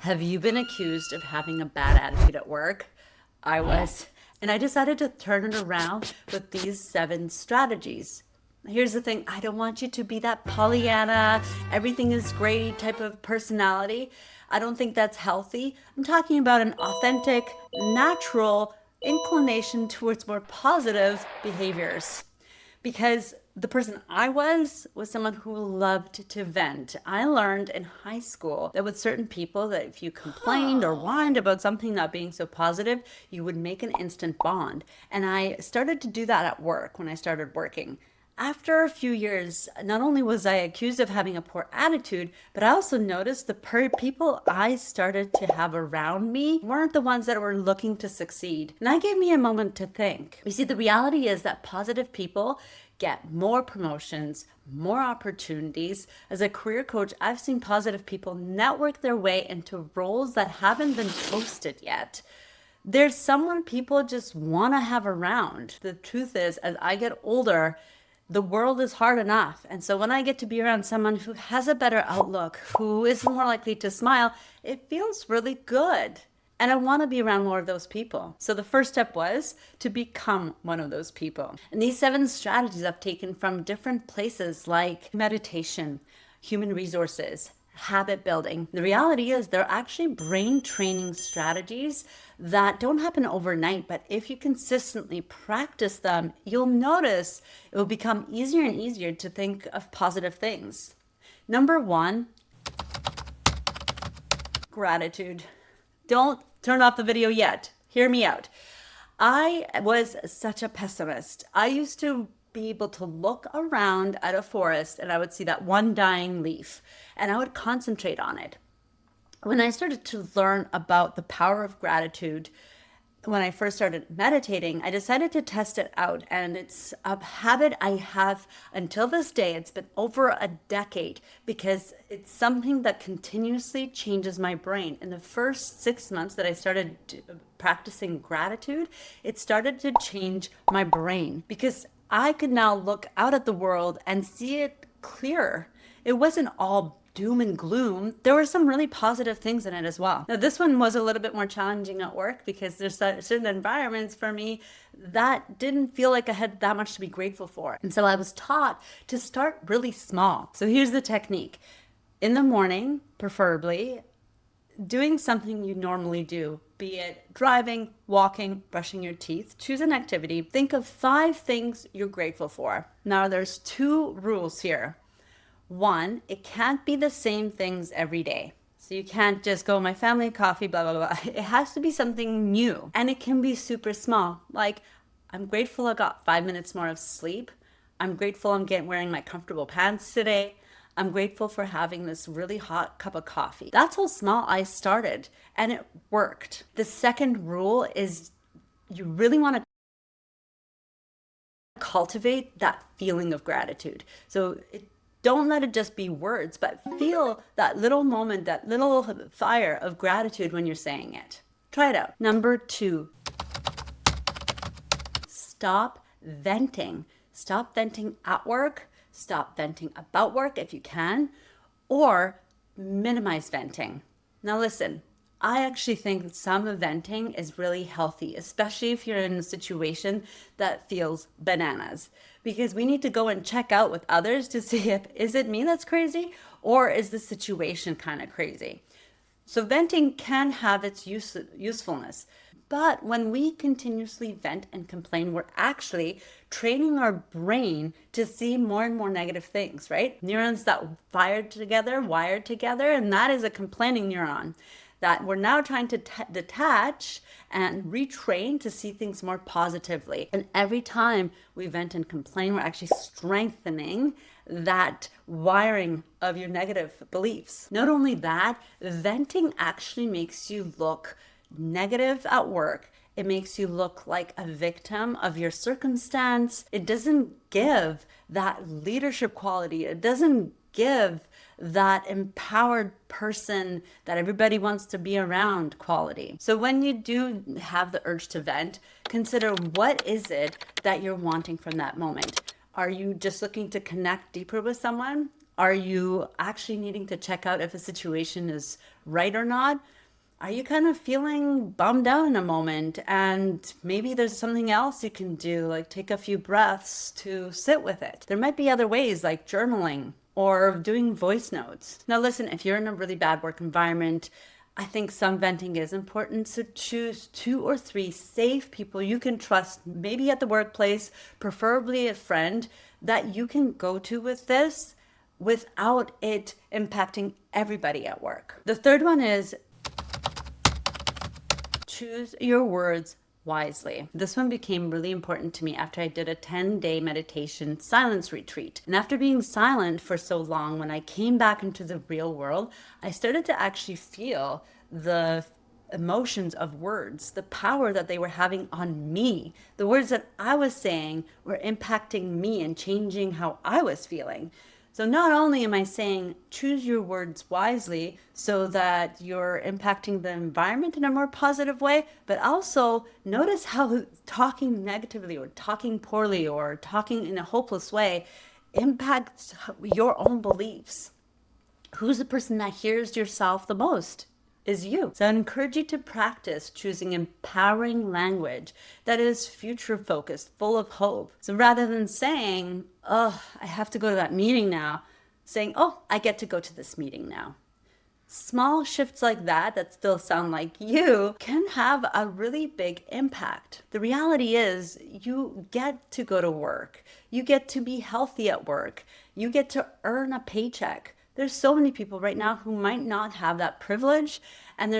Have you been accused of having a bad attitude at work? I was. And I decided to turn it around with these 7 strategies. Here's the thing, I don't want you to be that Pollyanna, everything is great type of personality. I don't think that's healthy. I'm talking about an authentic, natural inclination towards more positive behaviors, because the person I was someone who loved to vent. I learned in high school that with certain people, that if you complained or whined about something not being so positive, you would make an instant bond. And I started to do that at work when I started working. After a few years, not only was I accused of having a poor attitude, but I also noticed the people I started to have around me weren't the ones that were looking to succeed. And that gave me a moment to think. You see, the reality is that positive people get more promotions, more opportunities. As a career coach, I've seen positive people network their way into roles that haven't been posted yet. There's someone people just want to have around. The truth is, as I get older, the world is hard enough. And so when I get to be around someone who has a better outlook, who is more likely to smile, it feels really good. And I want to be around more of those people. So the first step was to become one of those people. And these 7 strategies I've taken from different places like meditation, human resources, habit building. The reality is they're actually brain training strategies that don't happen overnight, but if you consistently practice them, you'll notice it will become easier and easier to think of positive things. Number 1, gratitude. Don't turn off the video yet. Hear me out. I was such a pessimist. I used to be able to look around at a forest and I would see that one dying leaf and I would concentrate on it. When I started to learn about the power of gratitude, when I first started meditating, I decided to test it out. And it's a habit I have until this day. It's been over a decade because it's something that continuously changes my brain. In the first 6 months that I started practicing gratitude, it started to change my brain because I could now look out at the world and see it clearer. It wasn't all doom and gloom. There were some really positive things in it as well. Now, this one was a little bit more challenging at work because there's certain environments for me that didn't feel like I had that much to be grateful for. And so I was taught to start really small. So here's the technique. In the morning, preferably, doing something you normally do, be it driving, walking, brushing your teeth, choose an activity. Think of 5 things you're grateful for. Now, there's 2 rules here. 1, it can't be the same things every day. So you can't just go, my family, coffee, blah, blah, blah. It has to be something new. And it can be super small. Like, I'm grateful I got 5 minutes more of sleep. I'm grateful I'm wearing my comfortable pants today. I'm grateful for having this really hot cup of coffee. That's how small I started, and it worked. The second rule is you really want to cultivate that feeling of gratitude. So don't let it just be words, but feel that little moment, that little fire of gratitude when you're saying it. Try it out. Number 2, stop venting. Stop venting at work. Stop venting about work if you can, or minimize venting. Now listen, I actually think that some venting is really healthy, especially if you're in a situation that feels bananas, because we need to go and check out with others to see if, is it me that's crazy or is the situation kind of crazy? So venting can have its usefulness. But when we continuously vent and complain, we're actually training our brain to see more and more negative things, right? Neurons that wired together, and that is a complaining neuron that we're now trying to detach and retrain to see things more positively. And every time we vent and complain, we're actually strengthening that wiring of your negative beliefs. Not only that, venting actually makes you look negative at work. It makes you look like a victim of your circumstance. It doesn't give that leadership quality. It doesn't give that empowered person that everybody wants to be around quality. So when you do have the urge to vent, consider what is it that you're wanting from that moment. Are you just looking to connect deeper with someone? Are you actually needing to check out if a situation is right or not? Are you kind of feeling bummed out in a moment and maybe there's something else you can do, like take a few breaths to sit with it? There might be other ways like journaling or doing voice notes. Now, listen, if you're in a really bad work environment, I think some venting is important. So choose 2 or 3 safe people you can trust, maybe at the workplace, preferably a friend that you can go to with this without it impacting everybody at work. The third one is choose your words wisely. This one became really important to me after I did a 10-day meditation silence retreat. And after being silent for so long, when I came back into the real world, I started to actually feel the emotions of words, the power that they were having on me. The words that I was saying were impacting me and changing how I was feeling. So not only am I saying choose your words wisely so that you're impacting the environment in a more positive way, but also notice how talking negatively or talking poorly or talking in a hopeless way impacts your own beliefs. Who's the person that hears yourself the most? Is you. So I encourage you to practice choosing empowering language that is future focused, full of hope. So rather than saying, oh, I have to go to that meeting now, saying, oh, I get to go to this meeting now. Small shifts like that still sound like you can have a really big impact. The reality is you get to go to work. You get to be healthy at work. You get to earn a paycheck. There's so many people right now who might not have that privilege. And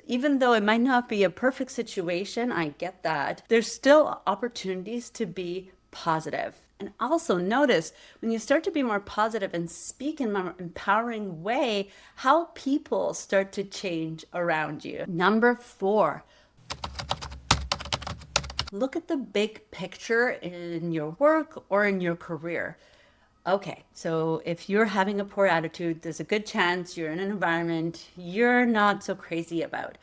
even though it might not be a perfect situation, I get that, there's still opportunities to be positive. And also notice when you start to be more positive and speak in a more empowering way, how people start to change around you. Number 4, look at the big picture in your work or in your career. Okay, so if you're having a poor attitude, there's a good chance you're in an environment you're not so crazy about.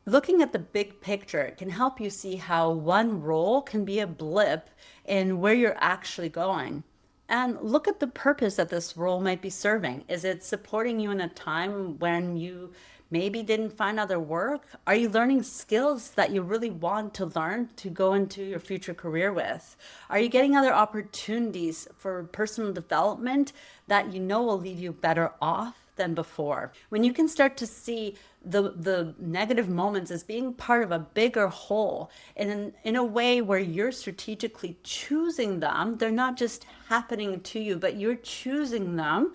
Looking at the big picture can help you see how one role can be a blip in where you're actually going. And look at the purpose that this role might be serving. Is it supporting you in a time when you maybe didn't find other work? Are you learning skills that you really want to learn to go into your future career with? Are you getting other opportunities for personal development that you know will leave you better off than before? When you can start to see the negative moments as being part of a bigger whole in a way where you're strategically choosing them, they're not just happening to you, but you're choosing them,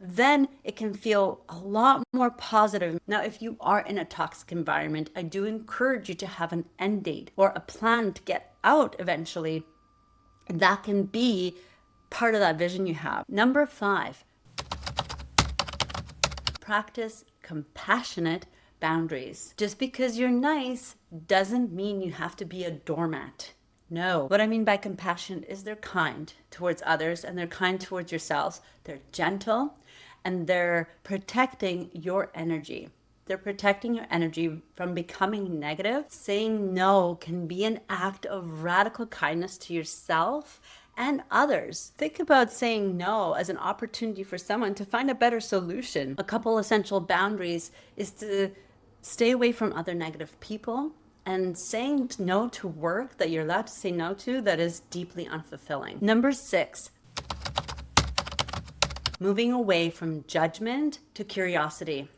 then it can feel a lot more positive. Now, if you are in a toxic environment, I do encourage you to have an end date or a plan to get out eventually. That can be part of that vision you have. Number 5, practice compassionate boundaries. Just because you're nice doesn't mean you have to be a doormat. No. What I mean by compassion is they're kind towards others and they're kind towards yourselves. They're gentle and they're protecting your energy. They're protecting your energy from becoming negative. Saying no can be an act of radical kindness to yourself and others. Think about saying no as an opportunity for someone to find a better solution. A couple essential boundaries is to stay away from other negative people and saying no to work that you're allowed to say no to that is deeply unfulfilling. Number 6, moving away from judgment to curiosity.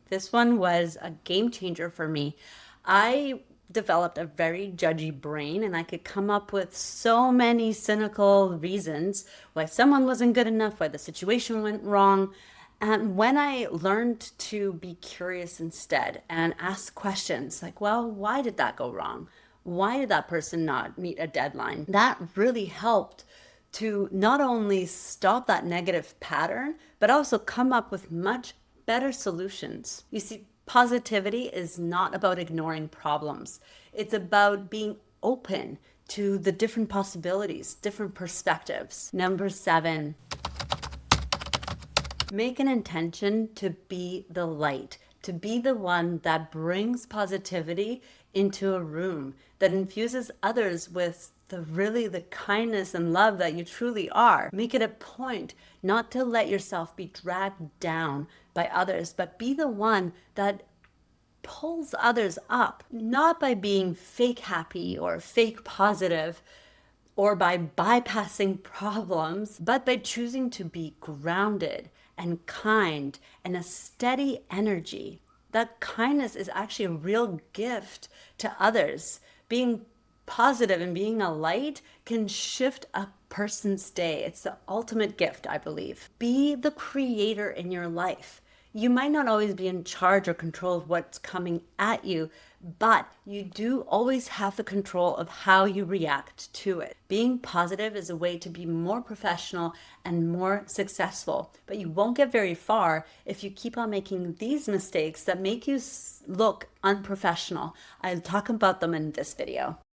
This one was a game changer for me. I developed a very judgy brain and I could come up with so many cynical reasons why someone wasn't good enough, why the situation went wrong. And when I learned to be curious instead and ask questions like, well, why did that go wrong? Why did that person not meet a deadline? That really helped to not only stop that negative pattern, but also come up with much better solutions. You see, positivity is not about ignoring problems. It's about being open to the different possibilities, different perspectives. Number 7, make an intention to be the light, to be the one that brings positivity into a room, that infuses others with the kindness and love that you truly are. Make it a point not to let yourself be dragged down by others, but be the one that pulls others up, not by being fake happy or fake positive or by bypassing problems, but by choosing to be grounded and kind and a steady energy. That kindness is actually a real gift to others. Being positive and being a light can shift a person's day. It's the ultimate gift, I believe. Be the creator in your life. You might not always be in charge or control of what's coming at you, but you do always have the control of how you react to it. Being positive is a way to be more professional and more successful, but you won't get very far if you keep on making these mistakes that make you look unprofessional. I'll talk about them in this video.